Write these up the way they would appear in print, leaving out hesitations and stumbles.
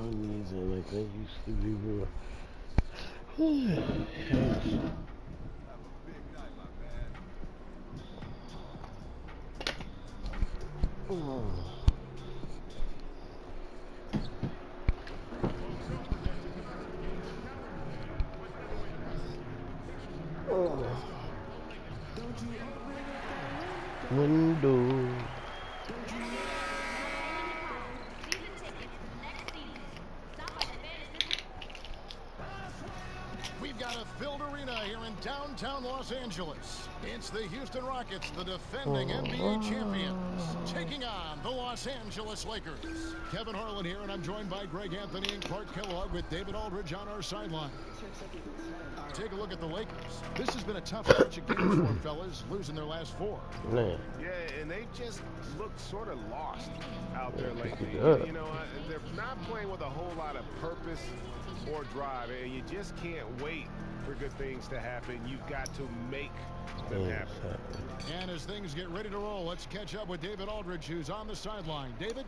knees are like they used to be, bro. Window. We've got a filled arena here in downtown Los Angeles. It's the Houston Rockets, the defending NBA champions, taking on the Los Angeles Lakers. Kevin Harlan here, and I'm joined by Greg Anthony and Clark Kellogg with David Aldridge on our sideline. Take a look at the Lakers. This has been a tough stretch of games for them, fellas, losing their last 4. Man. Yeah, and they just look sort of lost out there lately. You know, they're not playing with a whole lot of purpose or drive, and you just can't wait for good things to happen. You've got to make them happen. And as things get ready to roll, let's catch up with David Aldridge, who's on the sideline. David?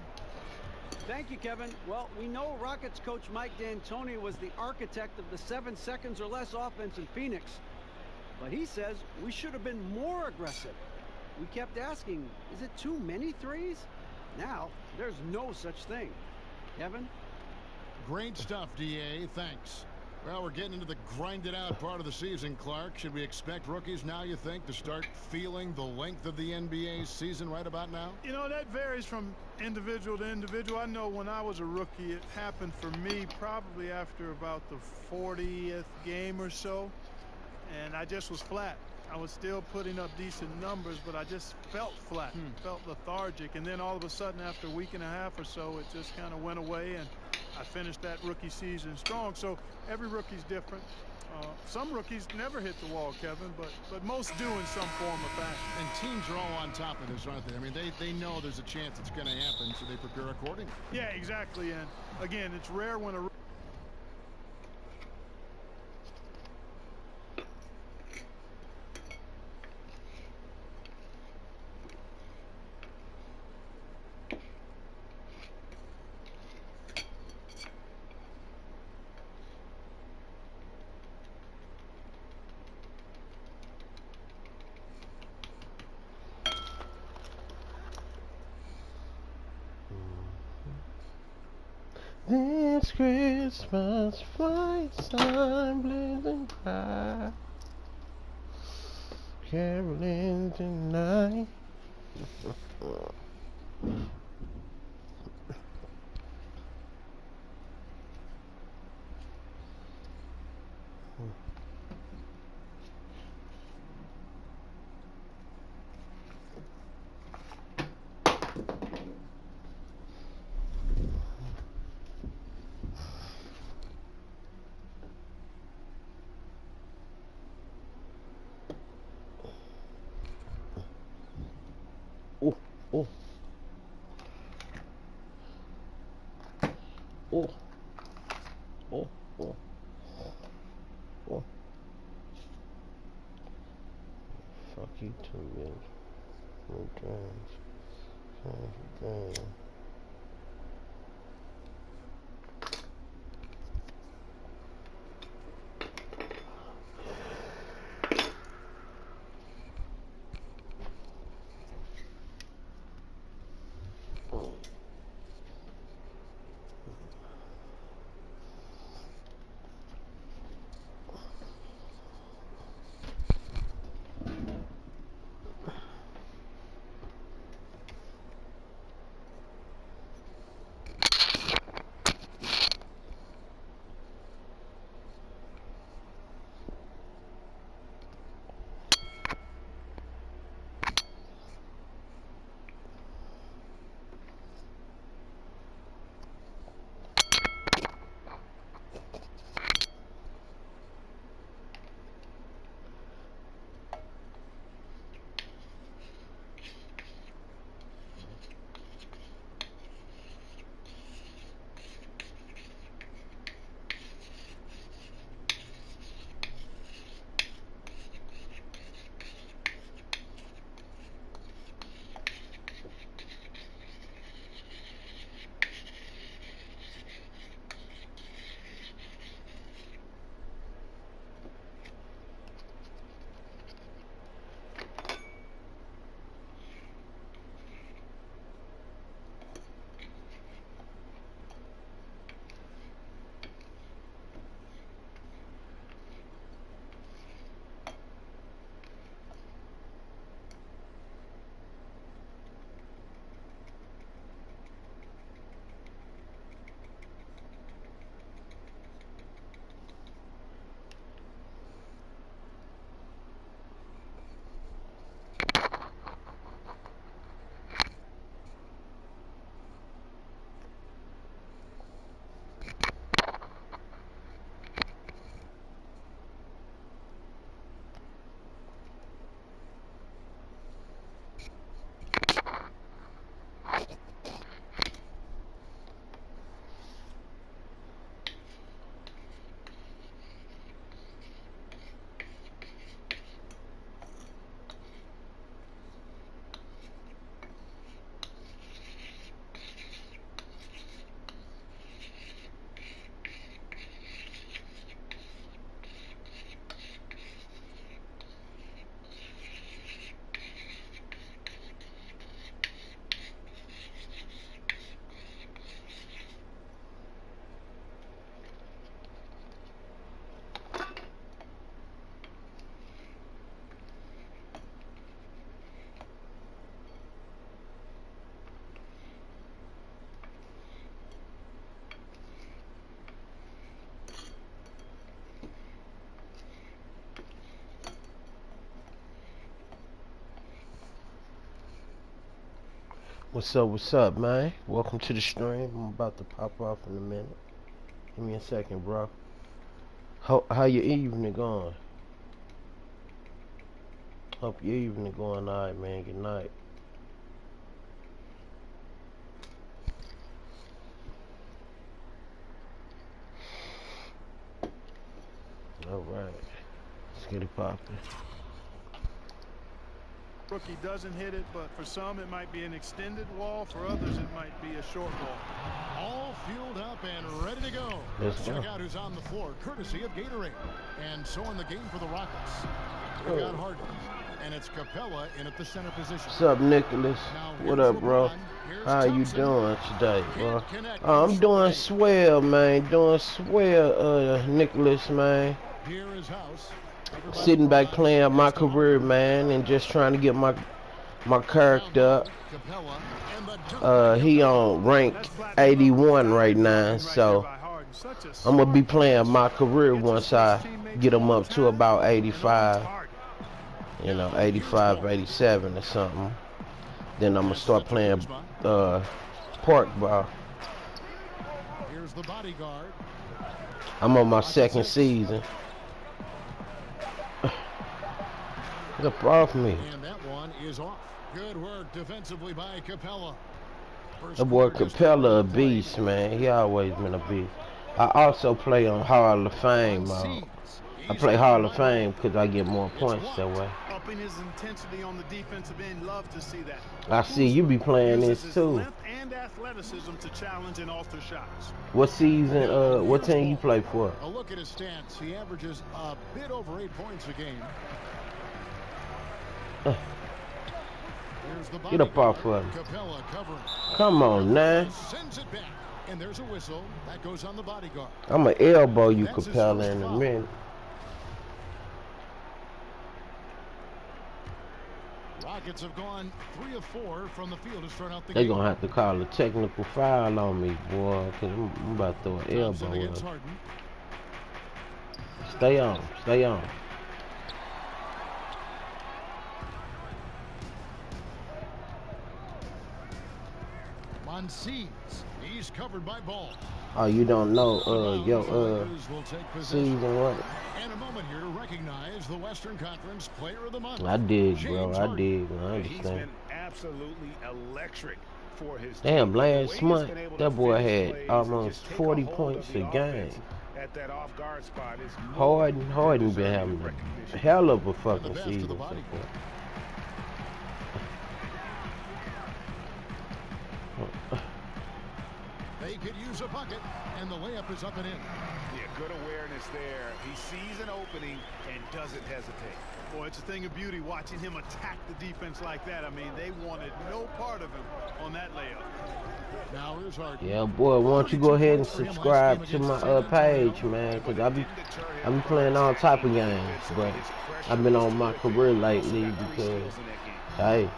Thank you, Kevin. Well, we know Rockets coach Mike D'Antoni was the architect of the 7 seconds or less offense in Phoenix. But he says we should have been more aggressive. We kept asking, is it too many threes? Now, there's no such thing. Kevin? Great stuff, D.A. Thanks. Well, we're getting into the grinded-out part of the season, Clark. Should we expect rookies now, you think, to start feeling the length of the NBA season right about now? You know, that varies from individual to individual. I know when I was a rookie, it happened for me probably after about the 40th game or so, and I just was flat. I was still putting up decent numbers, but I just felt flat, felt lethargic, and then all of a sudden after a week and a half or so, it just kind of went away, and I finished that rookie season strong. So every rookie's different. Some rookies never hit the wall, Kevin, but most do in some form or fashion. And teams are all on top of this, aren't they? I mean, they know there's a chance it's going to happen, so they prepare accordingly. Yeah, exactly. And again, it's rare when a This Christmas flights I'm blazing high, caroling tonight. Oh, oh, oh, oh, oh, oh. Fuck you too, bitch. No trans. What's up, man? Welcome to the stream. I'm about to pop off in a minute. Give me a second, bro. How your evening going? Hope your evening going alright, man. Good night. Alright. Let's get it poppin'. Rookie doesn't hit it, but for some it might be an extended wall. For others it might be a short wall. All fueled up and ready to go. Let's go. Check out who's on the floor, courtesy of Gatorade. And so in the game for the Rockets, we've got Harden, and it's Capella in at the center position. What's up, Nicholas? What up, bro? How you doing today, bro? I'm doing swell, man. Doing swell, Nicholas, man. Here is House. Sitting back playing my career, man, and just trying to get my character up. He on rank 81 right now, so I'm gonna be playing my career once I get him up to about 85, you know, 85, 87 or something. Then I'm gonna start playing park ball. Here's the bodyguard. I'm on my second season. Get up off me. And that one is off. Good work defensively by Capella. That boy Capella a beast, man. He always been a beast. I also play on Hall of Fame mode. I play Hall of Fame because I get more points that way. Upping his intensity on the defensive end, love to see that. I see you be playing this too. Length and athleticism to challenge and alter shots. What season? What team you play for? A look at his stats. He averages a bit over 8 points a game. Get up off of him. Capella covering. Come on, now. Sends it back. And there's a whistle. That goes on the bodyguard. I'm going to elbow you, Capella, in a minute. Rockets have gone 3 of 4 from the field to start out the They're game. going to have to call a technical foul on me, boy, because I'm about to throw an elbow in. Stay on. Stay on. Seeds. He's covered by Ball. Oh, you don't know your season what? And a moment here to recognize the Western Conference Player of the Month. I dig, bro. I dig. I understand. He's been absolutely electric for his damn, last team. month that boy had almost 40 points a game. At that off guard spot is Harden been having a hell of a fucking season so far. They could use a bucket, and the layup is up and in. Yeah, good awareness there. He sees an opening and doesn't hesitate. Boy, it's a thing of beauty watching him attack the defense like that. I mean, they wanted no part of him on that layup. Now here's Harden. Yeah, boy, why don't you go ahead and subscribe to my page, man, because I be playing all type of games, but I've been on my career lately because, hey,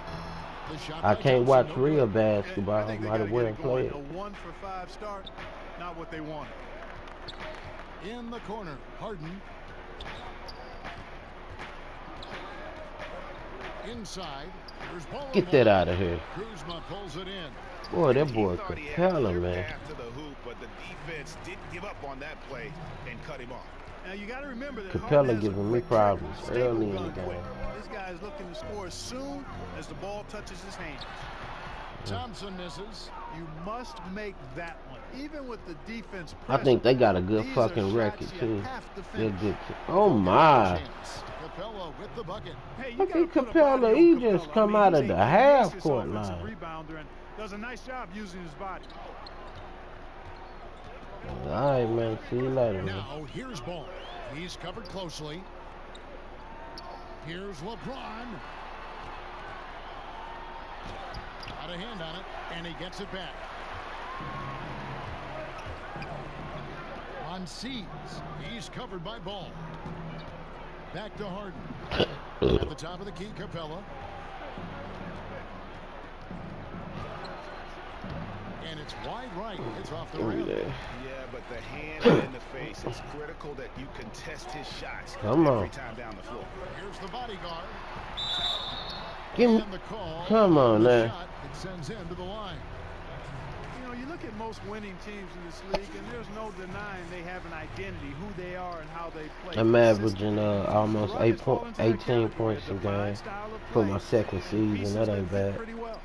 I can't watch real basketball. I might as well play it. A 1 for 5 start, not what they wanted. In the corner, Harden. Inside, there's ball. Get that out of here. Kuzma pulls it in. Boy, that boy Capella, man. To the hoop, but the defense didn't give up on that play and cut him off. Now you got to remember that Capella giving me problems early in the game. This guy is looking to score as soon as the ball touches his hands. Thompson misses. You must make that one, even with the defense. I think they got a good fucking record too. They're good. Oh my! Capella with the bucket. Hey, Look at Capella. He just come out of the half court line. Rebounder and does a nice job using his body. All right, man. See you later, man. Now here's Ball. He's covered closely. Here's LeBron. Got a hand on it, and he gets it back. On Seeds, he's covered by Ball. Back to Harden. At the top of the key, Capella. And it's wide right. It's off the rim. Yeah, but the hand in the face, it's critical that you contest his shots every time down the floor. Here's the bodyguard. Give me. And the call, Come on the now. shot, it sends him to the line. You know, you look at most winning teams in this league, and there's no denying they have an identity, who they are, and how they play. I'm averaging The almost Rockets fall into that 18 category, points a defined game style of for play, my second and season. pieces That ain't fit bad. pretty well.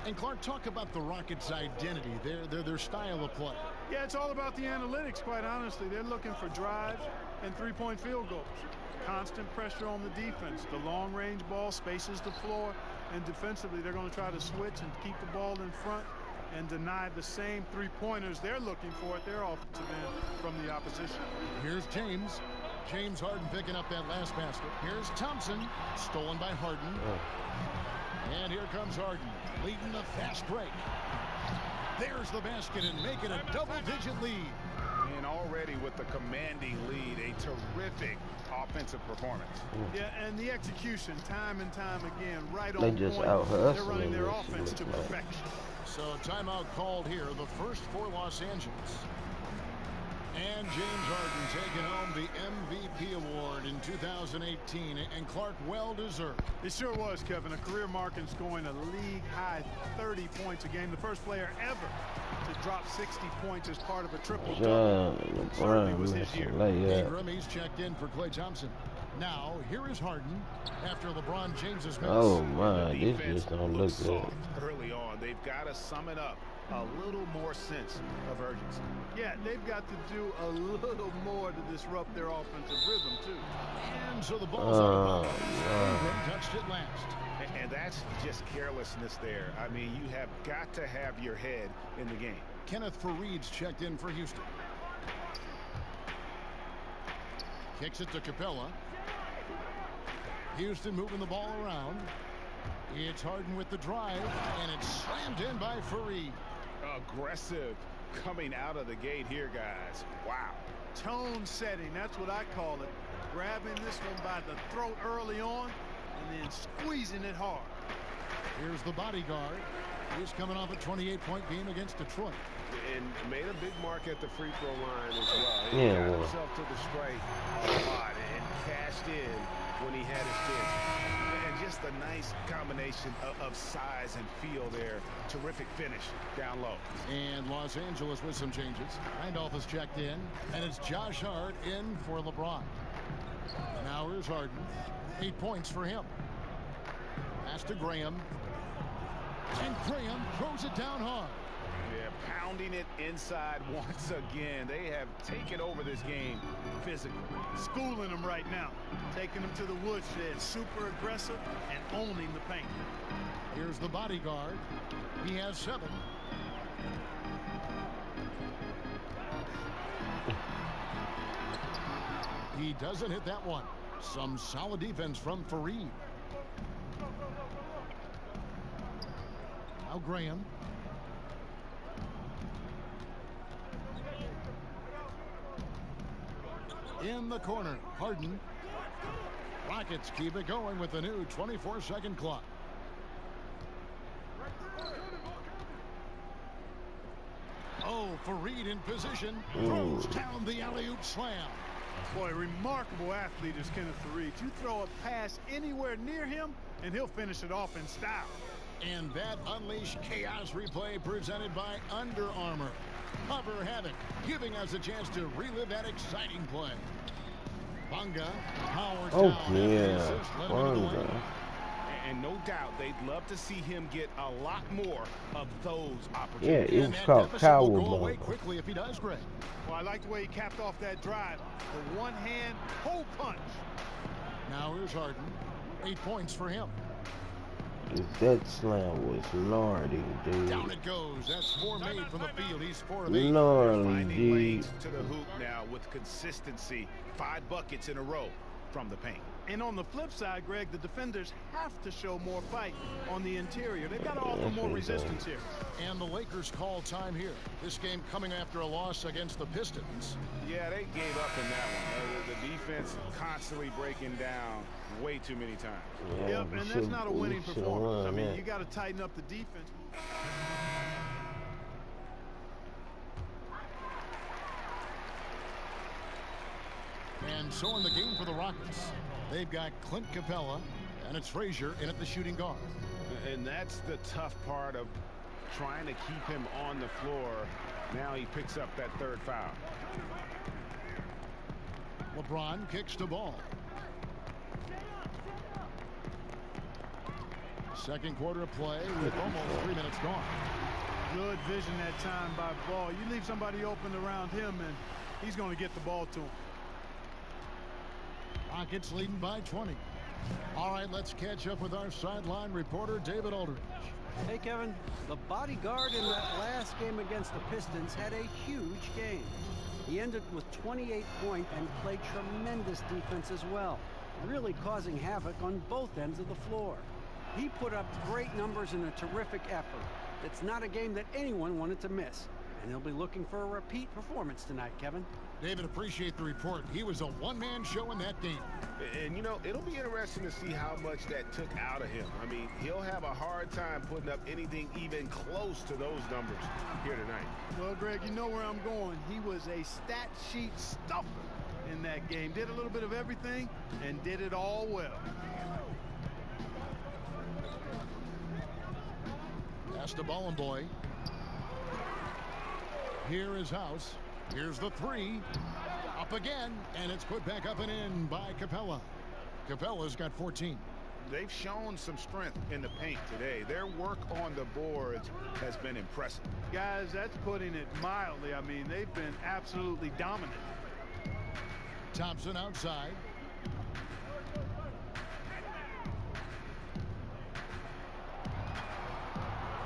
And Clark, talk about the Rockets' identity, their style of play. Yeah, it's all about the analytics, quite honestly. They're looking for drives and three-point field goals. Constant pressure on the defense. The long-range ball spaces the floor, and defensively they're going to try to switch and keep the ball in front and deny the same three-pointers they're looking for at their offensive end from the opposition. Here's James. James Harden picking up that last basket. Here's Thompson, stolen by Harden. And here comes Harden, leading the fast break. There's the basket and make it a double-digit lead. And already with the commanding lead, a terrific offensive performance. Yeah, and the execution, time and time again, right They on just point. out-hustling They're running their this, offense to looks like. perfection. So timeout called here, the first for Los Angeles. And James Harden taking home the MVP award in 2018, and Clark, well deserved. It sure was, Kevin. A career marking, scoring a league-high 30 points a game. The first player ever to drop 60 points as part of a triple-double. Certainly was his year. Ingram, he's checked in for Klay Thompson. Now, here is Harden after LeBron James's miss. Oh my, The this defense just don't look looks good. soft early on. They've got to sum it up. A little more sense of urgency. Yeah, they've got to do a little more to disrupt their offensive rhythm, too. And so the ball's out of bounds. Ingram touched it last. And that's just carelessness there. I mean, you have got to have your head in the game. Kenneth Faried's checked in for Houston. Kicks it to Capella. Houston moving the ball around. It's Harden with the drive, and it's slammed in by Faried. Aggressive coming out of the gate here, guys. Wow. Tone setting, that's what I call it. Grabbing this one by the throat early on and then squeezing it hard. Here's the bodyguard. He's coming off a 28-point game against Detroit. And made a big mark at the free throw line as well. He Yeah, got well. himself to the strike a lot and cashed in when he had his chance. And just a nice combination of size and feel there. Terrific finish down low. And Los Angeles with some changes. Randolph is checked in, and it's Josh Hart in for LeBron. Now here's Harden. 8 points for him. Pass to Graham. And Graham throws it down hard. Yeah, pounding it inside once again. They have taken over this game physically. Schooling them right now. Taking them to the woodshed. Super aggressive and owning the paint. Here's the bodyguard. He has 7. He doesn't hit that one. Some solid defense from Faried. Now Graham. In the corner, Harden. Rockets keep it going with the new 24-second clock. Oh, Faried in position. Throws down the alley-oop slam. Boy, remarkable athlete is Kenneth Faried. You throw a pass anywhere near him, and he'll finish it off in style. And that Unleash Chaos replay presented by Under Armour. Hover Havoc, giving us a chance to relive that exciting play. Bunga, power down. Bunga. And no doubt they'd love to see him get a lot more of those Yeah, opportunities. it was called Will go away cowabunga. quickly if he does, Greg. Well, I like the way he capped off that drive. The one-hand hole punch. Now here's Harden. 8 points for him. That slam was gnarly, Down dude. it goes. That's 4 made from the field. He's 4 of 8. Gnarly, Finding dude. lanes to the hoop now with consistency. 5 buckets in a row from the paint. And on the flip side, Greg, the defenders have to show more fight on the interior. They've got to offer more resistance here. And the Lakers call time here. This game coming after a loss against the Pistons. Yeah, they gave up in that one. The defense constantly breaking down way too many times. Yeah, Yep, we and should- that's not a we winning should've performance. I won mean, that. you got to tighten up the defense. And so in the game for the Rockets, they've got Clint Capella And it's Frazier in at the shooting guard. And that's the tough part of trying to keep him on the floor. Now he picks up that third foul. LeBron kicks the ball. Second quarter of play with almost 3 minutes gone. Good vision that time by Ball. You leave somebody open around him, and he's going to get the ball to him. Rockets leading by 20. All right, let's catch up with our sideline reporter, David Aldridge. Hey, Kevin. The bodyguard in that last game against the Pistons had a huge game. He ended with 28 points and played tremendous defense as well, really causing havoc on both ends of the floor. He put up great numbers in a terrific effort. It's not a game that anyone wanted to miss, and he'll be looking for a repeat performance tonight, Kevin. David, appreciate the report. He was a one-man show in that game. And, you know, it'll be interesting to see how much that took out of him. I mean, he'll have a hard time putting up anything even close to those numbers here tonight. Well, Greg, you know where I'm going. He was a stat sheet stuffer in that game. Did a little bit of everything and did it all well. Pass to Boy. Here is House. Here's the three. Up again, and it's put back up and in by Capella. Capella's got 14. They've shown some strength in the paint today. Their work on the boards has been impressive. Guys, that's putting it mildly. I mean, they've been absolutely dominant. Thompson outside.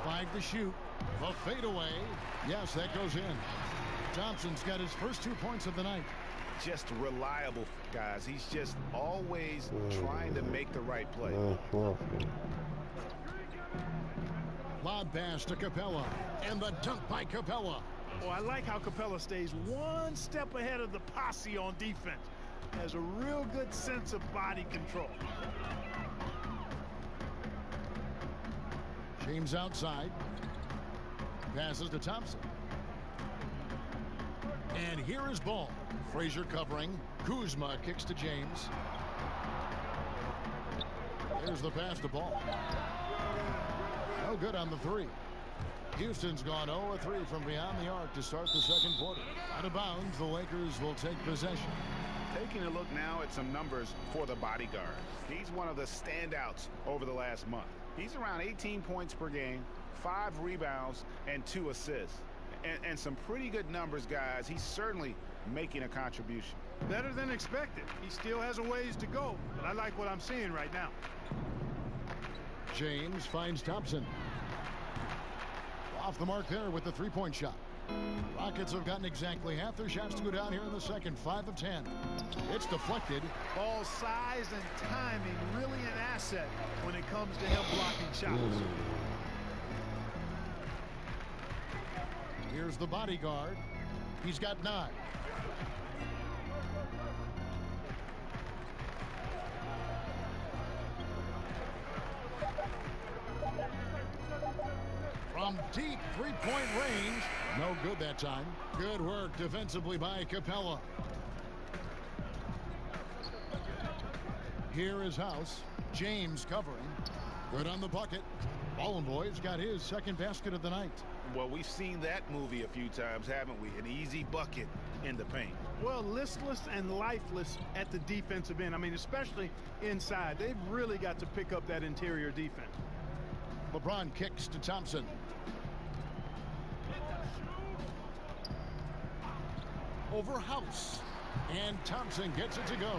Five to shoot. The fadeaway. Yes, that goes in. Thompson's got his first 2 points of the night. Just reliable, guys. He's just always trying to make the right play. Lob pass to Capella. And the dunk by Capella. Oh, I like how Capella stays one step ahead of the posse on defense. Has a real good sense of body control. James outside. Passes to Thompson. And here is Ball. Frazier covering. Kuzma kicks to James. There's the pass to Ball. No good on the three. Houston's gone 0-3 from beyond the arc to start the second quarter. Out of bounds, the Lakers will take possession. Taking a look now at some numbers for the bodyguard. He's one of the standouts over the last month. He's around 18 points per game, 5 rebounds, and 2 assists. And some pretty good numbers, guys. He's certainly making a contribution. Better than expected. He still has a ways to go, but I like what I'm seeing right now. James finds Thompson. Off the mark there with the three-point shot. Rockets have gotten exactly half their shots to go down here in the second. 5 of 10. It's deflected. Ball size and timing really an asset when it comes to him blocking shots. Here's the bodyguard. He's got 9. From deep three-point range. No good that time. Good work defensively by Capella. Here is House. James covering. Good on the bucket. Ball Boy's got his second basket of the night. Well, we've seen that movie a few times, haven't we? An easy bucket in the paint. Well, listless and lifeless at the defensive end. I mean, especially inside. They've really got to pick up that interior defense. LeBron kicks to Thompson. Over House. And Thompson gets it to go.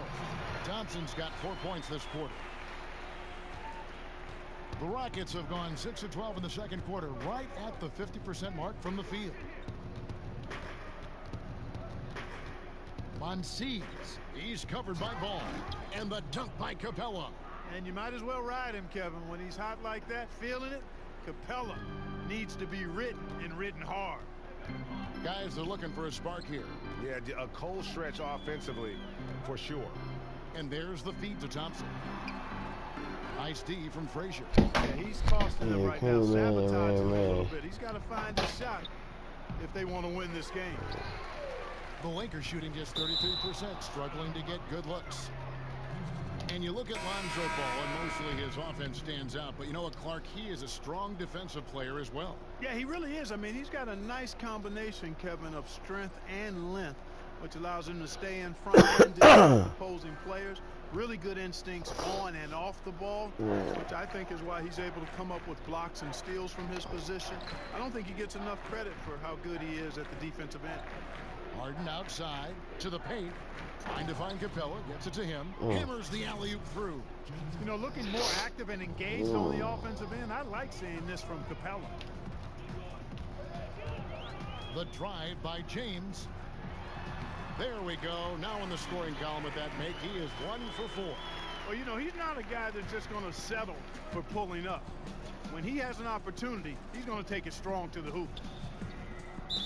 Thompson's got 4 points this quarter. The Rockets have gone 6 of 12 in the second quarter, right at the 50% mark from the field. Monsies. He's covered by Ball. And the dunk by Capella. And you might as well ride him, Kevin. When he's hot like that, feeling it, Capella needs to be ridden and ridden hard. Guys are looking for a spark here. Yeah, a cold stretch offensively for sure. And there's the feed to Thompson. Nice D from Frazier. Yeah, he's costing them right now, sabotaging a little bit. He's got to find his shot if they want to win this game. The Lakers shooting just 33%, struggling to get good looks. And you look at Lonzo Ball, and mostly his offense stands out. But you know what, Clark? He is a strong defensive player as well. Yeah, he really is. I mean, he's got a nice combination, Kevin, of strength and length, which allows him to stay in front and disrupt opposing players. Really good instincts on and off the ball, which I think is why he's able to come up with blocks and steals from his position. I don't think he gets enough credit for how good he is at the defensive end. Harden outside to the paint. Trying to find Capella. Gets it to him. Hammers the alley-oop through. You know, looking more active and engaged on the offensive end. I like seeing this from Capella. The drive by James. There we go. Now in the scoring column at that make, he is 1 for 4. Well, you know, he's not a guy that's just going to settle for pulling up. When he has an opportunity, he's going to take it strong to the hoop.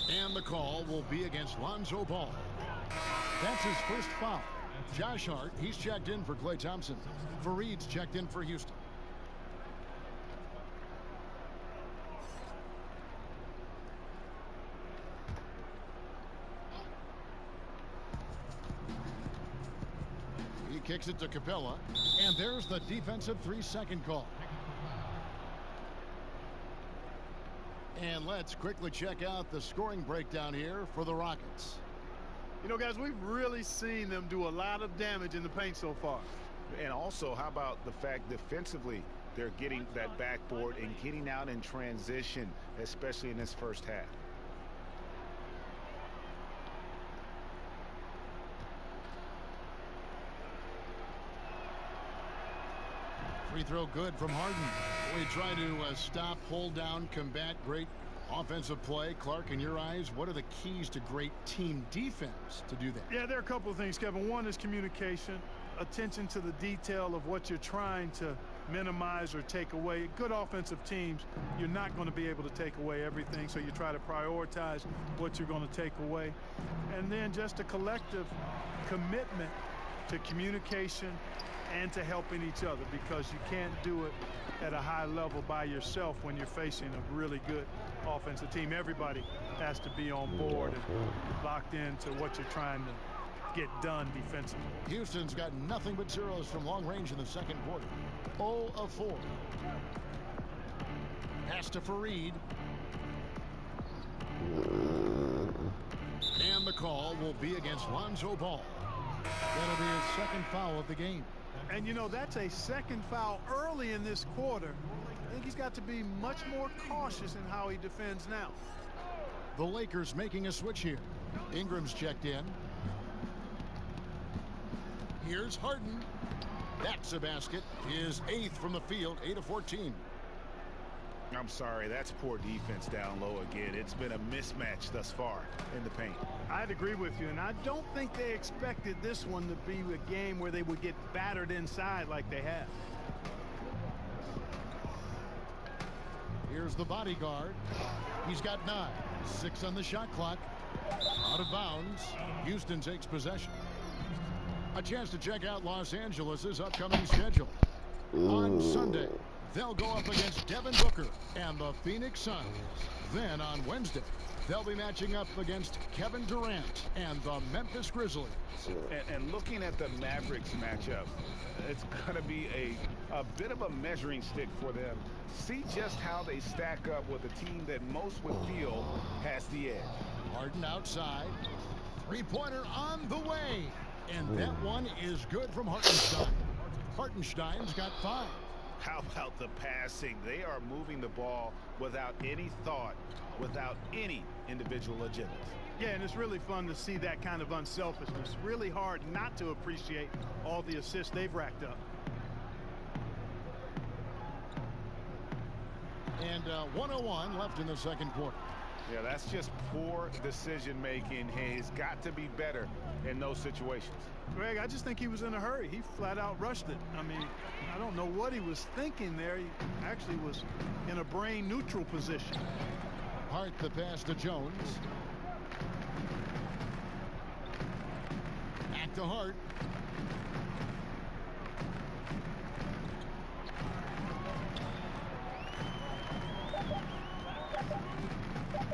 And the call will be against Lonzo Ball. That's his first foul. Josh Hart, he's checked in for Klay Thompson. Fareed's checked in for Houston. He kicks it to Capella, and there's the defensive 3-second call. And let's quickly check out the scoring breakdown here for the Rockets. You know, guys, we've really seen them do a lot of damage in the paint so far. And also, how about the fact defensively they're getting that backboard and getting out in transition, especially in this first half. Free throw good from Harden. We try to stop, hold down, combat great offensive play. Clark, in your eyes, what are the keys to great team defense to do that? Yeah, there are a couple of things, Kevin. One is communication, attention to the detail of what you're trying to minimize or take away. Good offensive teams, you're not going to be able to take away everything, so you try to prioritize what you're going to take away. And then just a collective commitment to communication and to helping each other, because you can't do it at a high level by yourself when you're facing a really good offensive team. Everybody has to be on board and locked into what you're trying to get done defensively. Houston's got nothing but zeros from long range in the second quarter. 0 of 4. Pass to Fareed. And the call will be against Lonzo Ball. That'll be his second foul of the game. And, you know, that's a second foul early in this quarter. I think he's got to be much more cautious in how he defends now. The Lakers making a switch here. Ingram's checked in. Here's Harden. That's a basket. His 8th from the field, 8 of 14. I'm sorry, that's poor defense down low again. It's been a mismatch thus far in the paint. I'd agree with you, and I don't think they expected this one to be a game where they would get battered inside like they have. Here's the bodyguard. He's got 9. 6 on the shot clock. Out of bounds. Houston takes possession. A chance to check out Los Angeles' upcoming schedule. On Sunday, they'll go up against Devin Booker and the Phoenix Suns. Then on Wednesday, they'll be matching up against Kevin Durant and the Memphis Grizzlies. And looking at the Mavericks matchup, it's going to be a bit of a measuring stick for them. See just how they stack up with a team that most would feel has the edge. Harden outside. Three-pointer on the way. And that one is good from Hartenstein. Hartenstein's got 5. How about the passing? They are moving the ball without any thought, without any individual agenda. Yeah, and it's really fun to see that kind of unselfishness. Really hard not to appreciate all the assists they've racked up. And 1:01 left in the second quarter. Yeah, that's just poor decision making. He's got to be better in those situations. Greg, I just think he was in a hurry. He flat out rushed it. I mean, I don't know what he was thinking there. He actually was in a brain neutral position. Hart the pass to Jones. Back to Hart.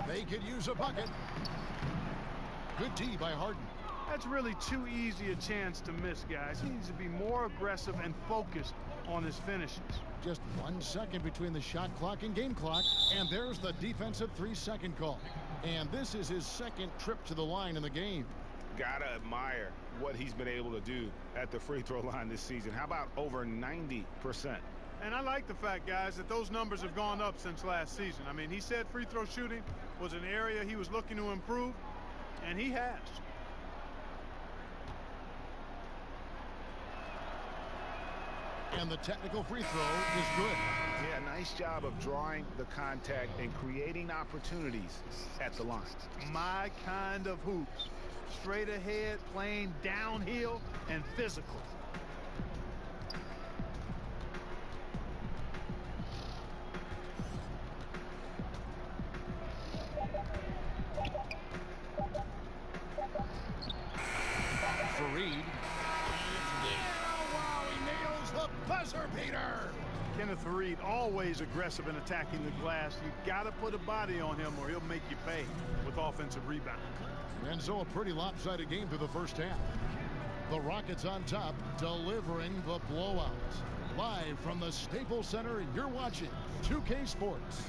They could use a bucket. Good D by Harden. That's really too easy a chance to miss, guys. He needs to be more aggressive and focused on his finishes. Just 1 second between the shot clock and game clock, and there's the defensive 3-second call. And this is his second trip to the line in the game. Gotta admire what he's been able to do at the free throw line this season. How about over 90%? And I like the fact, guys, that those numbers have gone up since last season. I mean, he said free throw shooting was an area he was looking to improve, and he has. And the technical free throw is good. Yeah, nice job of drawing the contact and creating opportunities at the line. My kind of hoops. Straight ahead, playing downhill, and physical. Fareed. Wow, he nails the buzzer beater. Kenneth Fareed, always aggressive in attacking the glass. You got to put a body on him or he'll make you pay with offensive rebound. And so a pretty lopsided game through the first half. The Rockets on top, delivering the blowout. Live from the Staples Center, you're watching 2K Sports.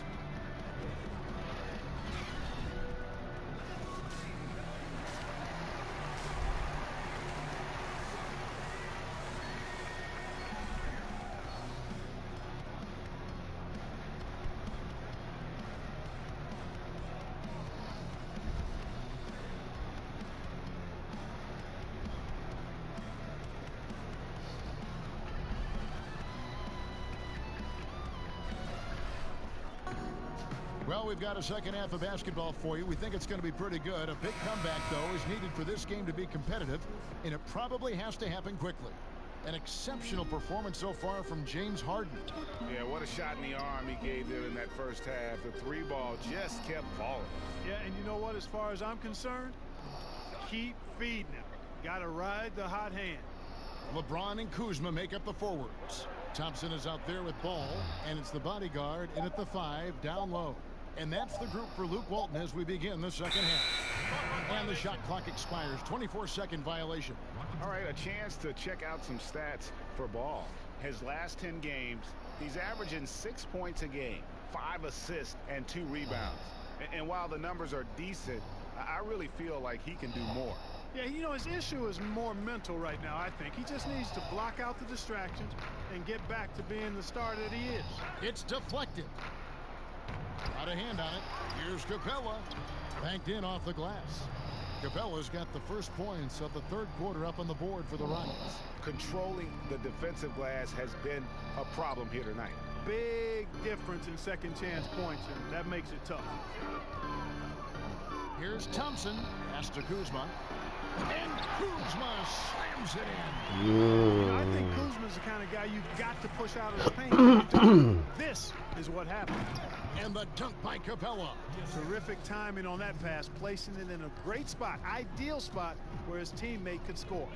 Well, we've got a second half of basketball for you. We think it's going to be pretty good. A big comeback, though, is needed for this game to be competitive, and it probably has to happen quickly. An exceptional performance so far from James Harden. Yeah, what a shot in the arm he gave there in that first half. The three ball just kept falling. Yeah, and you know what, as far as I'm concerned, keep feeding him. Got to ride the hot hand. LeBron and Kuzma make up the forwards. Thompson is out there with ball, and it's the bodyguard in at the 5 down low. And that's the group for Luke Walton as we begin the second half. And the shot clock expires. 24-second violation. All right, a chance to check out some stats for Ball. His last 10 games, he's averaging 6 points a game, 5 assists, and 2 rebounds. And while the numbers are decent, I really feel like he can do more. Yeah, you know, his issue is more mental right now, I think. He just needs to block out the distractions and get back to being the star that he is. It's deflected. Got a hand on it. Here's Capella. Banked in off the glass. Capella's got the first points of the third quarter up on the board for the Rockets. Controlling the defensive glass has been a problem here tonight. Big difference in second chance points, and that makes it tough. Here's Thompson. Pass to Kuzma. And Kuzma slams it in. You know, I think Kuzma's the kind of guy you've got to push out of the paint. This is what happened. And the dunk by Capella. Terrific timing on that pass, placing it in a great spot, ideal spot where his teammate could score.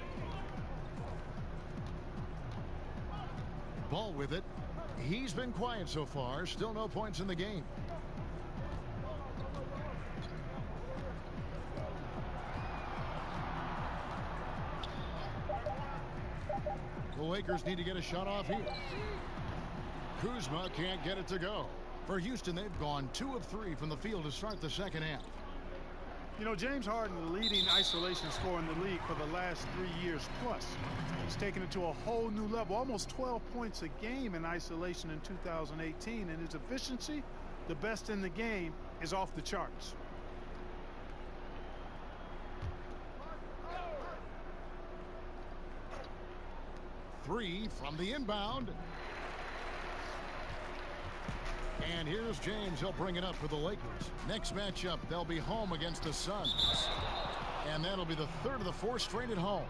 Ball with it. He's been quiet so far. Still no points in the game. The Lakers need to get a shot off here. Kuzma can't get it to go. For Houston, they've gone 2 of 3 from the field to start the second half. You know, James Harden, the leading isolation scorer in the league for the last 3 years plus. He's taken it to a whole new level, almost 12 points a game in isolation in 2018, and his efficiency, the best in the game, is off the charts. Three from the inbound. And here's James. He'll bring it up for the Lakers. Next matchup, they'll be home against the Suns. And that'll be the third of the 4 straight at home.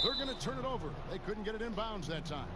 They're going to turn it over. They couldn't get it inbounds that time.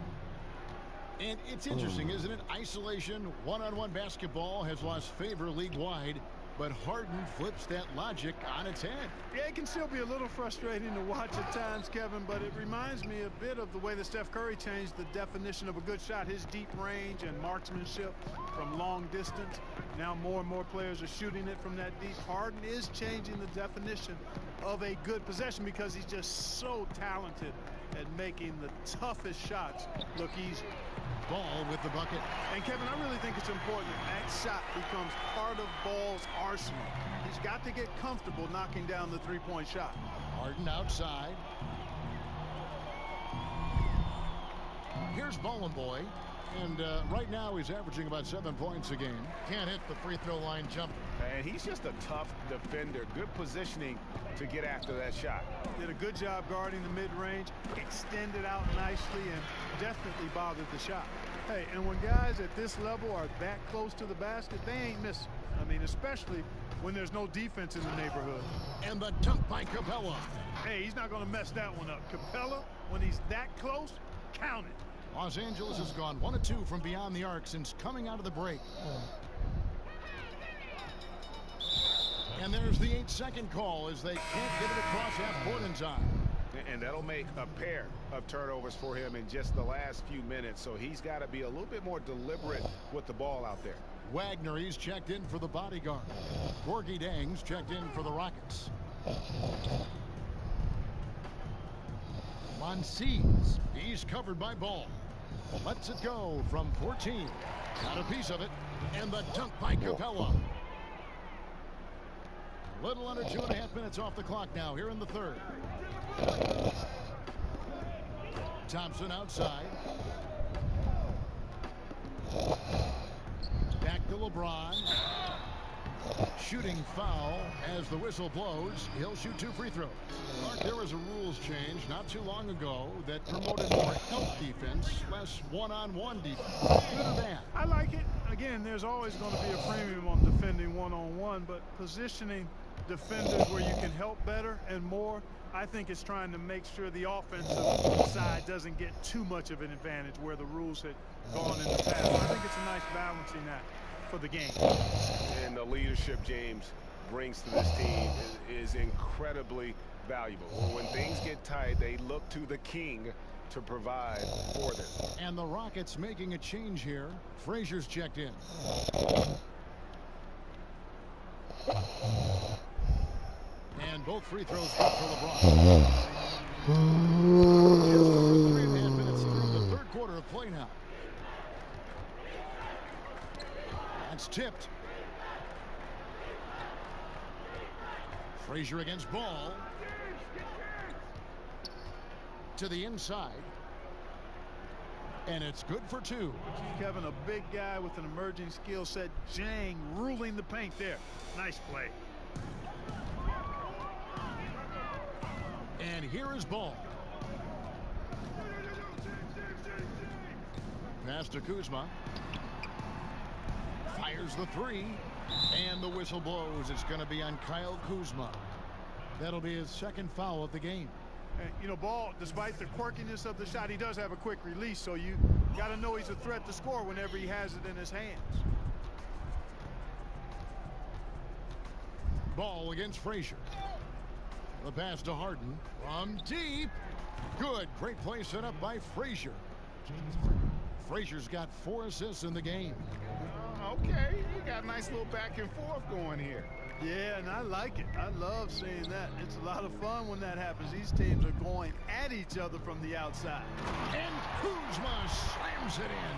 And it's interesting, isn't it? Isolation, one-on-one basketball has lost favor league-wide, but Harden flips that logic on its head. Yeah, it can still be a little frustrating to watch at times, Kevin, but it reminds me a bit of the way that Steph Curry changed the definition of a good shot, his deep range and marksmanship from long distance. Now more and more players are shooting it from that deep. Harden is changing the definition of a good possession because he's just so talented at making the toughest shots look easy. Ball with the bucket. And Kevin, I really think it's important that shot becomes part of Ball's arsenal. He's got to get comfortable knocking down the three-point shot. Harden outside. Here's Ballin' Boy. And right now he's averaging about 7 points a game. Can't hit the free throw line jumper. And he's just a tough defender. Good positioning to get after that shot. Did a good job guarding the mid-range, extended out nicely, and definitely bothered the shot. Hey, and when guys at this level are that close to the basket, they ain't missing. I mean, especially when there's no defense in the neighborhood. And the dunk by Capella. Hey, he's not going to mess that one up. Capella, when he's that close, count it. Los Angeles has gone 1 of 2 from beyond the arc since coming out of the break. And there's the 8-second call as they can't get it across half court in time. And that'll make a pair of turnovers for him in just the last few minutes. So he's got to be a little bit more deliberate with the ball out there. Wagner, he's checked in for the bodyguard. Gorgie Dang's checked in for the Rockets. Monsies, he's covered by Ball. Lets it go from 14. Got a piece of it. And the dunk by Capella. Little under 2.5 minutes off the clock now here in the third. Thompson outside. Back to LeBron. Shooting foul as the whistle blows. He'll shoot 2 free throws. Mark, there was a rules change not too long ago that promoted more help defense, less one-on-one defense. Good or bad? I like it. Again, there's always going to be a premium on defending one-on-one, but positioning defenders where you can help better and more, I think it's trying to make sure the offensive side doesn't get too much of an advantage where the rules had gone in the past. I think it's a nice balancing act for the game. And the leadership James brings to this team is incredibly valuable. When things get tight, they look to the king to provide for them. And the Rockets making a change here. Frazier's checked in. And both free throws good for LeBron. 3.5 minutes through the third quarter of play now. That's tipped. Frazier against Ball. To the inside. And it's good for 2. Kevin, a big guy with an emerging skill set. Jang ruling the paint there. Nice play. And here is Ball. Pass to Kuzma. Fires the 3. And the whistle blows. It's going to be on Kyle Kuzma. That'll be his second foul of the game. And, you know, Ball, despite the quirkiness of the shot, he does have a quick release, so you got to know he's a threat to score whenever he has it in his hands. Ball against Frazier. The pass to Harden from deep. Good. Great play set up by Frazier. Frazier's got 4 assists in the game. Okay, you got a nice little back and forth going here. Yeah, and I like it. I love seeing that. It's a lot of fun when that happens. These teams are going at each other from the outside. And Kuzma slams it in.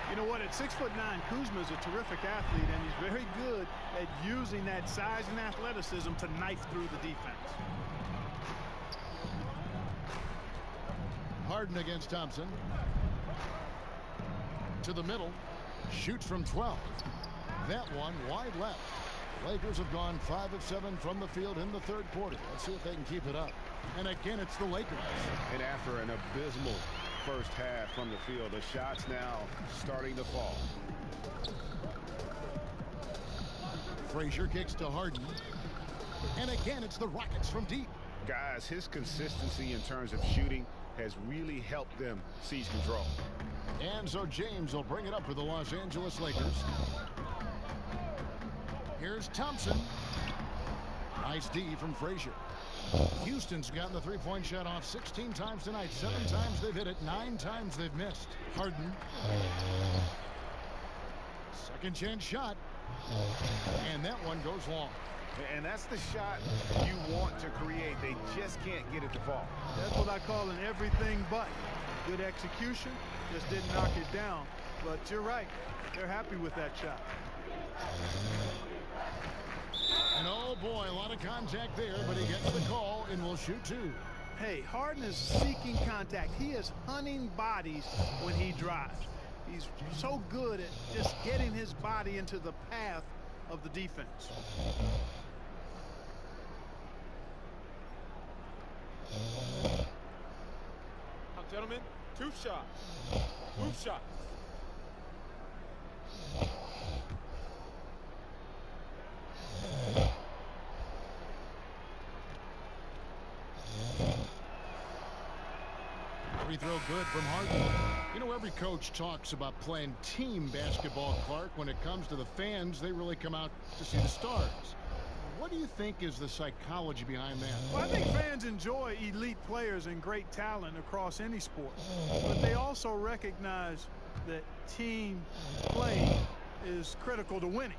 You know what? At 6'9", Kuzma is a terrific athlete, and he's very good at using that size and athleticism to knife through the defense. Harden against Thompson. To the middle. Shoots from 12. That one wide left. Lakers have gone 5 of 7 from the field in the third quarter. Let's see if they can keep it up. And again, it's the Lakers. And after an abysmal first half from the field, the shots now starting to fall. Frazier kicks to Harden. And again, it's the Rockets from deep. Guys, his consistency in terms of shooting has really helped them seize control. And so James will bring it up for the Los Angeles Lakers. Here's Thompson. Nice D from Frazier. Houston's gotten the three-point shot off 16 times tonight. 7 times they've hit it, 9 times they've missed. Harden. Second chance shot. And that one goes long. And that's the shot you want to create. They just can't get it to fall. That's what I call an everything but. Good execution, just didn't knock it down. But you're right, they're happy with that shot. And oh boy, a lot of contact there, but he gets the call and will shoot two. Hey, Harden is seeking contact. He is hunting bodies when he drives. He's so good at just getting his body into the path of the defense. Now, gentlemen, 2 shots. 2 shots. Free throw good from Harden. You know, every coach talks about playing team basketball, Clark. When it comes to the fans, they really come out to see the stars. What do you think is the psychology behind that? Well, I think fans enjoy elite players and great talent across any sport. But they also recognize that team play is critical to winning.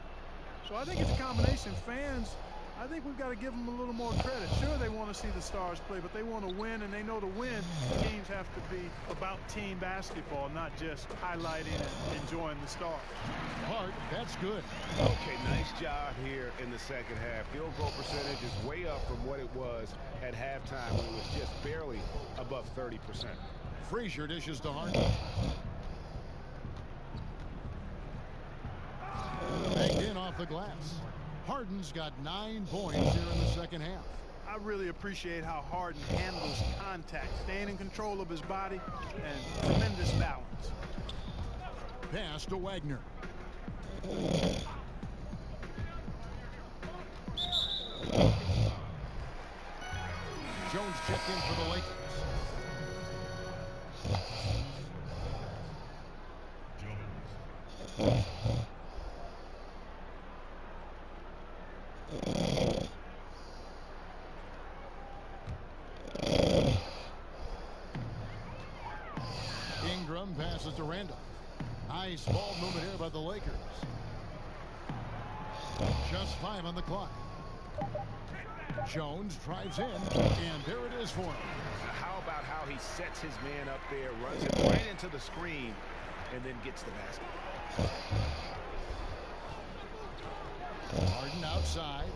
So I think it's a combination. Fans, I think we've got to give them a little more credit. Sure, they want to see the stars play, but they want to win, and they know to win, teams have to be about team basketball, not just highlighting and enjoying the stars. Hart, that's good. Okay, nice job here in the second half. Field goal percentage is way up from what it was at halftime when it was just barely above 30%. Frazier dishes to Harden. Banked in off the glass. Harden's got 9 points here in the second half. I really appreciate how Harden handles contact, staying in control of his body, and tremendous balance. Pass to Wagner. Jones checked in for the Lakers. Ingram passes to Randall. Nice ball movement here by the Lakers. Just 5 on the clock. Jones drives in, and there it is for him. How about how he sets his man up there, runs it right into the screen, and then gets the basket. Harden outside.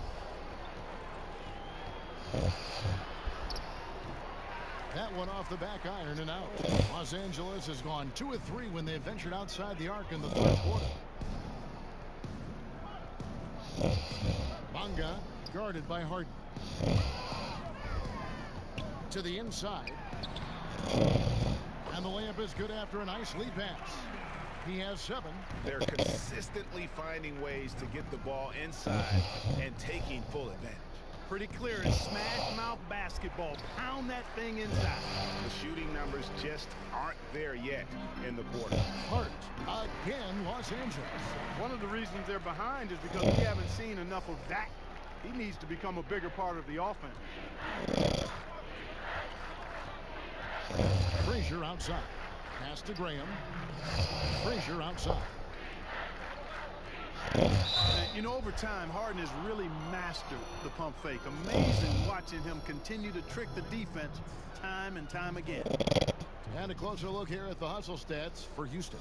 That one off the back iron and out. Los Angeles has gone 2 of 3 when they ventured outside the arc in the third quarter. Bonga guarded by Harden. To the inside. And the layup is good after a nice lead pass. He has 7. They're consistently finding ways to get the ball inside and taking full advantage. Pretty clear. It's smash mouth basketball. Pound that thing inside. The shooting numbers just aren't there yet in the quarter. Hart again, Los Angeles. One of the reasons they're behind is because we haven't seen enough of that. He needs to become a bigger part of the offense. Frazier outside. Pass to Graham. Frazier outside. You know, over time, Harden has really mastered the pump fake. Amazing watching him continue to trick the defense time and time again. And a closer look here at the hustle stats for Houston.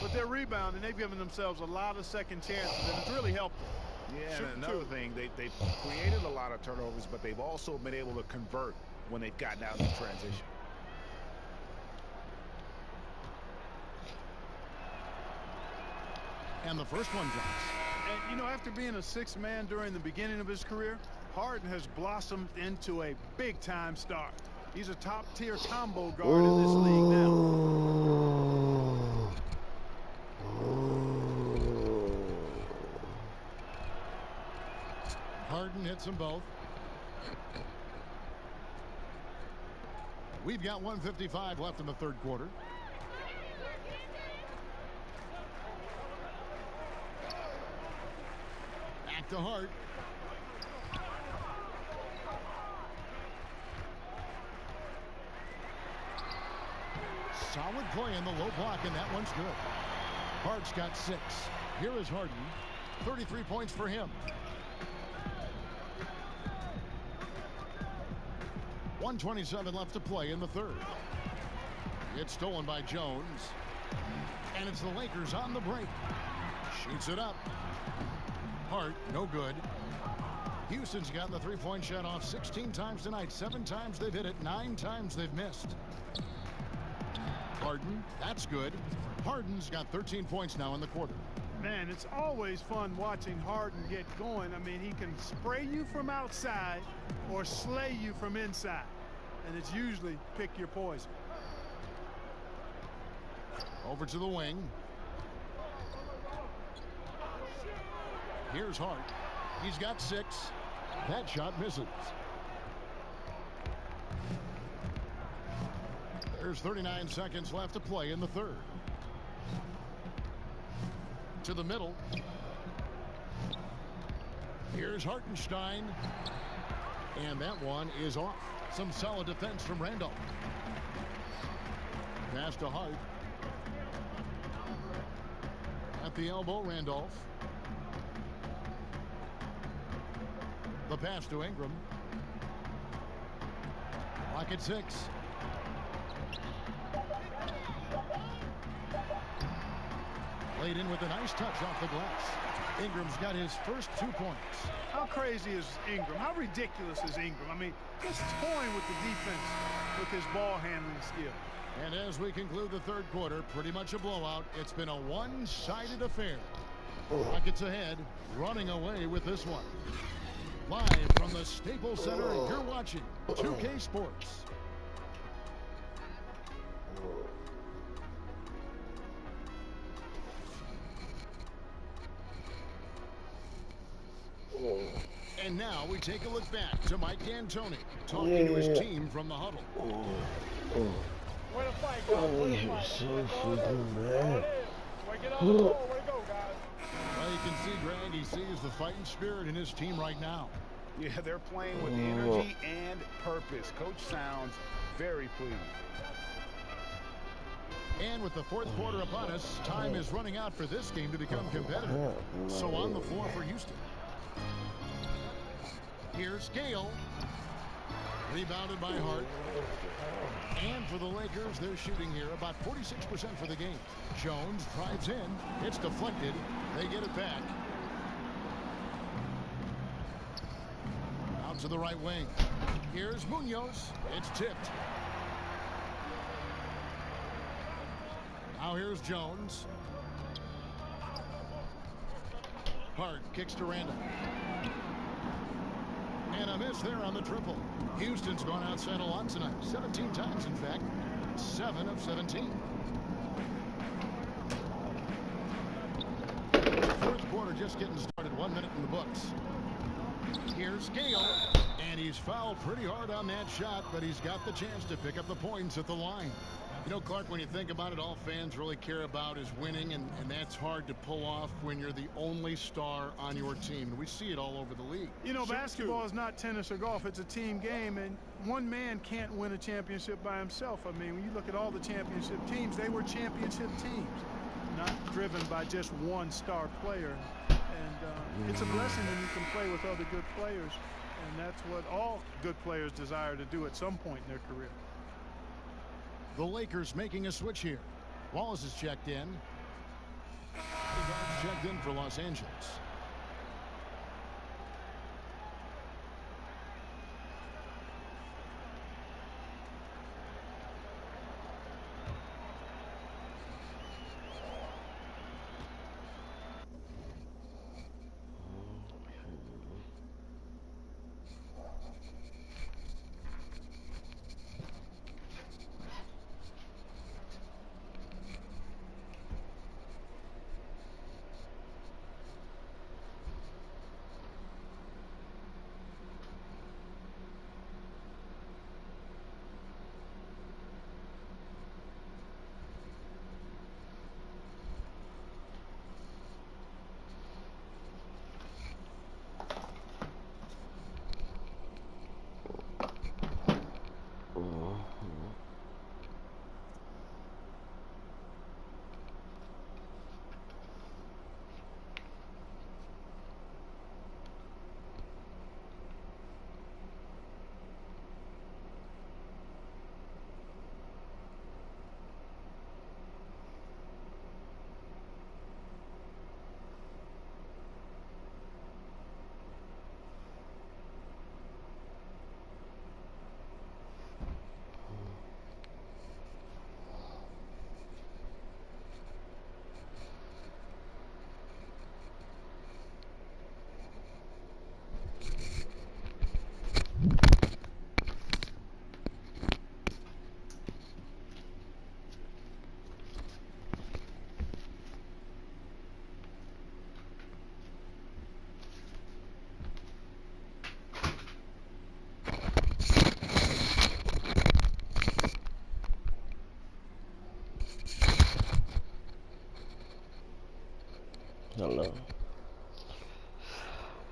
But they're rebounding. They've given themselves a lot of second chances, and it's really helped them. Yeah, and another thing, they've created a lot of turnovers, but they've also been able to convert when they've gotten out in transition. And the first one drops. And, you know, after being a 6th man during the beginning of his career, Harden has blossomed into a big-time star. He's a top-tier combo guard in this league now. Harden hits them both. We've got 1:55 left in the third quarter. Back to Hart. Solid play in the low block, and that one's good. Hart's got 6. Here is Harden. 33 points for him. 1:27 left to play in the third. It's stolen by Jones. And it's the Lakers on the break. Shoots it up. Hart, no good. Houston's gotten the three-point shot off 16 times tonight. 7 times they've hit it. 9 times they've missed. Harden, that's good. Harden's got 13 points now in the quarter. Man, it's always fun watching Harden get going. I mean, he can spray you from outside or slay you from inside. And it's usually pick your poison. Over to the wing. Here's Hart. He's got 6. That shot misses. There's 39 seconds left to play in the third. To the middle. Here's Hartenstein. And that one is off. Some solid defense from Randolph. Pass to Hart. At the elbow, Randolph. The pass to Ingram. Clock at 6. Laid in with a nice touch off the glass. Ingram's got his first 2 points. How crazy is Ingram? How ridiculous is Ingram? I mean, just toying with the defense with his ball handling skill. And as we conclude the third quarter, pretty much a blowout. It's been a one-sided affair. Rockets ahead, running away with this one. Live from the Staples Center, you're watching 2K Sports. And now we take a look back to Mike D'Antoni talking to his team from the huddle. Where to fight, guys? Where to fight? So freaking mad. Where get on the ball? Where to go, guys? Well, you can see, Greg, he sees the fighting spirit in his team right now. Yeah, they're playing with energy and purpose. Coach sounds very pleased. And with the fourth quarter upon us, time is running out for this game to become competitive. So on the floor for Houston. Here's Gale. Rebounded by Hart. And for the Lakers, they're shooting here about 46% for the game. Jones drives in. It's deflected. They get it back. Out to the right wing. Here's Munoz. It's tipped. Now here's Jones. Hart kicks to Randall. And a miss there on the triple. Houston's gone outside a lot tonight. 17 times, in fact. 7 of 17. Fourth quarter just getting started. 1 minute in the books. Here's Gale. And he's fouled pretty hard on that shot, but he's got the chance to pick up the points at the line. You know, Clark, when you think about it, all fans really care about is winning, and that's hard to pull off when you're the only star on your team. And we see it all over the league. You know, basketball is not tennis or golf. It's a team game, and one man can't win a championship by himself. I mean, when you look at all the championship teams, they were championship teams, not driven by just one star player. And it's a blessing when you can play with other good players, and that's what all good players desire to do at some point in their career. The Lakers making a switch here. Wallace is checked in. He's checked in for Los Angeles.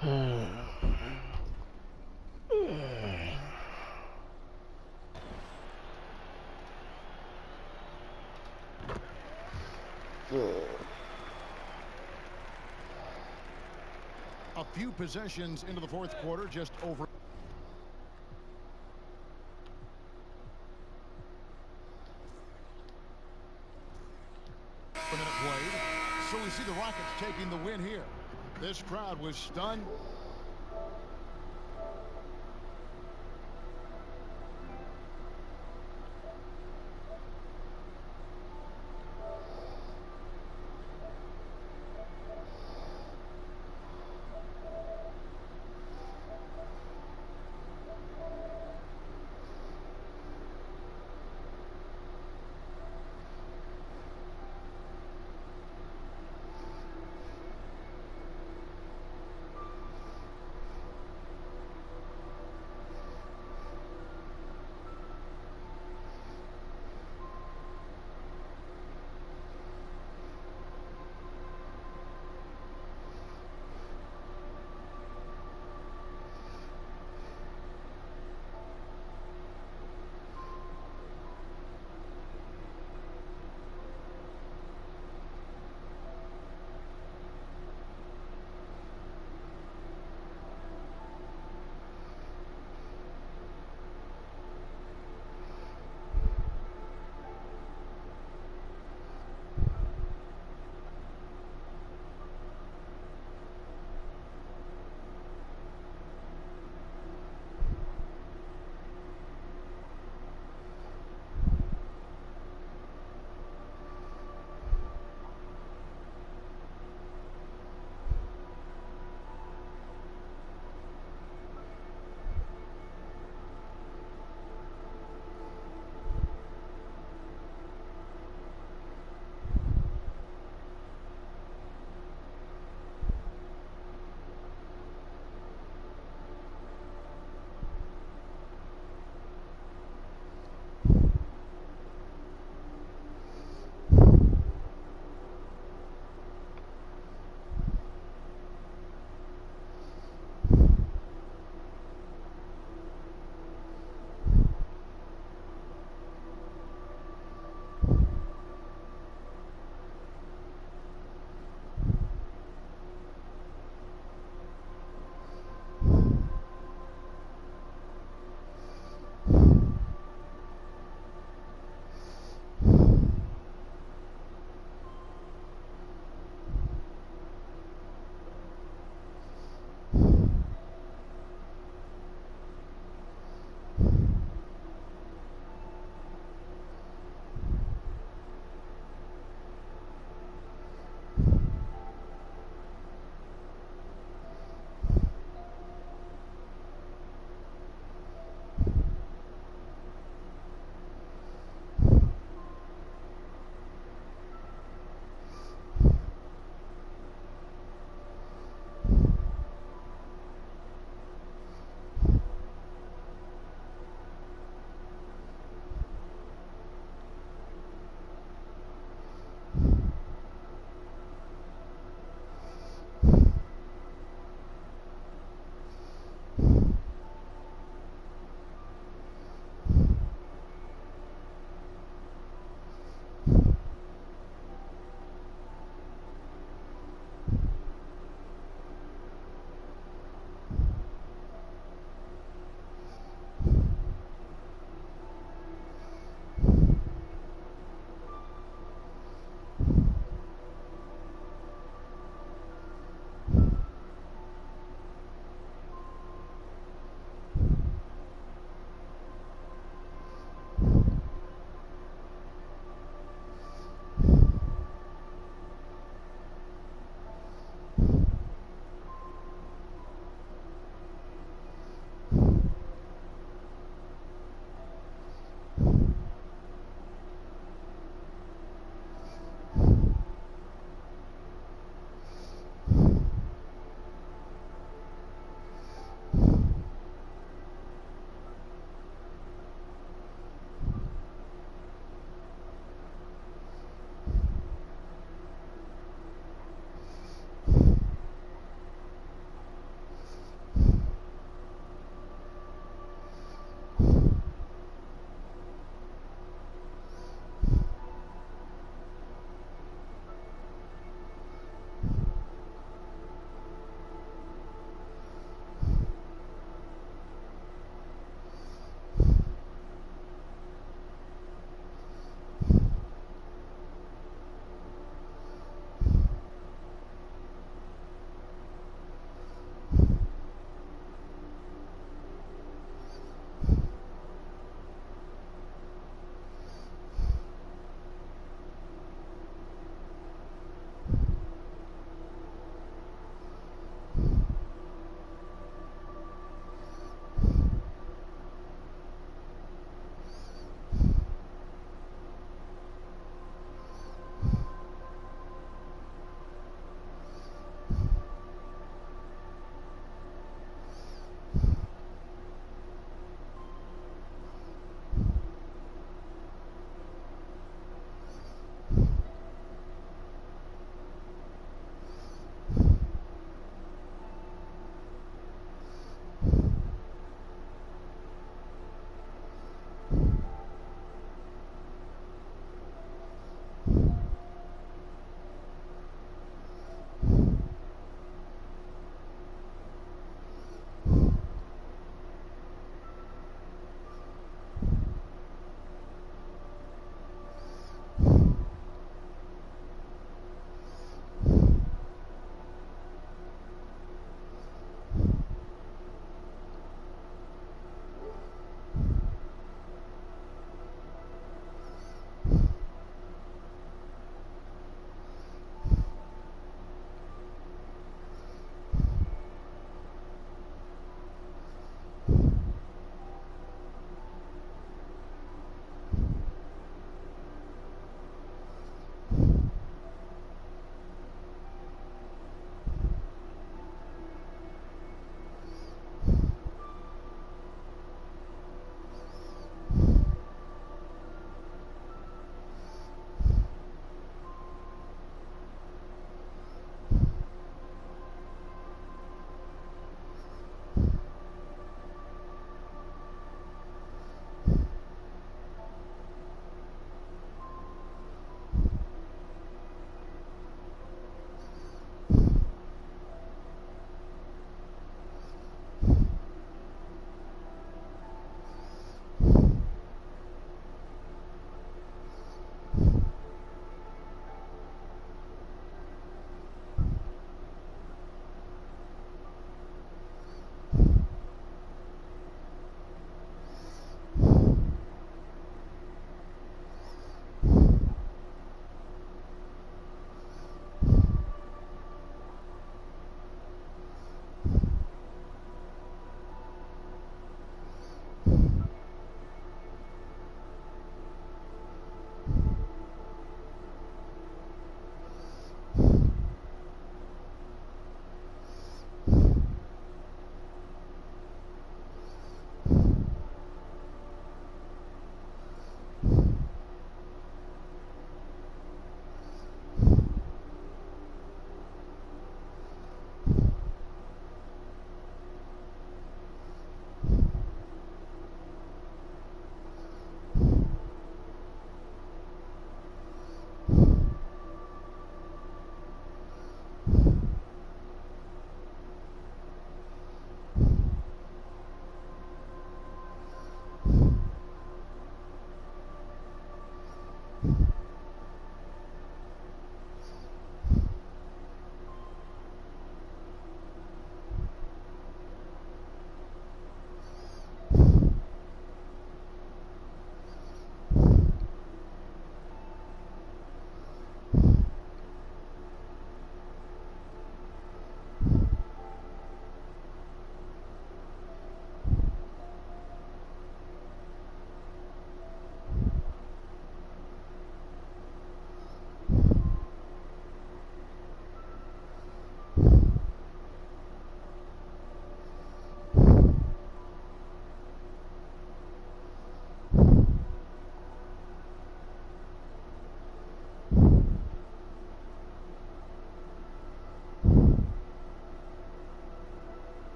A few possessions into the fourth quarter, just over. A minute played. So we see the Rockets taking the win here. This crowd was stunned.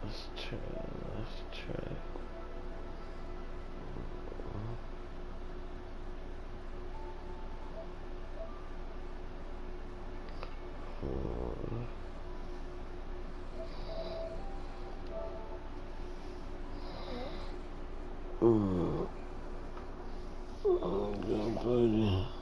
Let's try. Oh, good buddy.